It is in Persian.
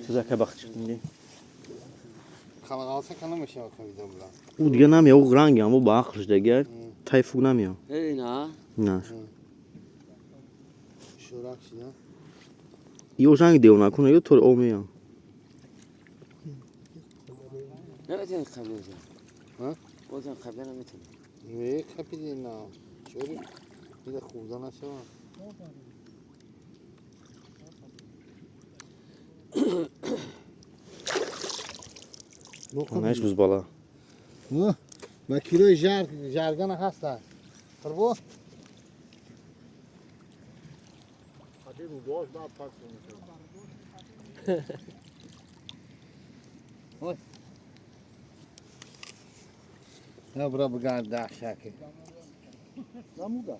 Size kabak çıktım diye. Kanal alsa kanamışım o videoda. O دیگه نمیاد او رنگی هم او با آخرش دیگه تایفوق نمیاد. ای نه نه. شورک شده. یه رنگ دیو نکنه یه طور او میاد. نمیتونی قبل بزن ها؟ بزن قبل نمیتونی میگه کپیدی نه. چوری؟ دیگه خوردن نشون. Neş buz bala. ما کیلوی جرگان هستن خربو Hadi bu boş daha pas نه برا بگرد دخشکی Namuda.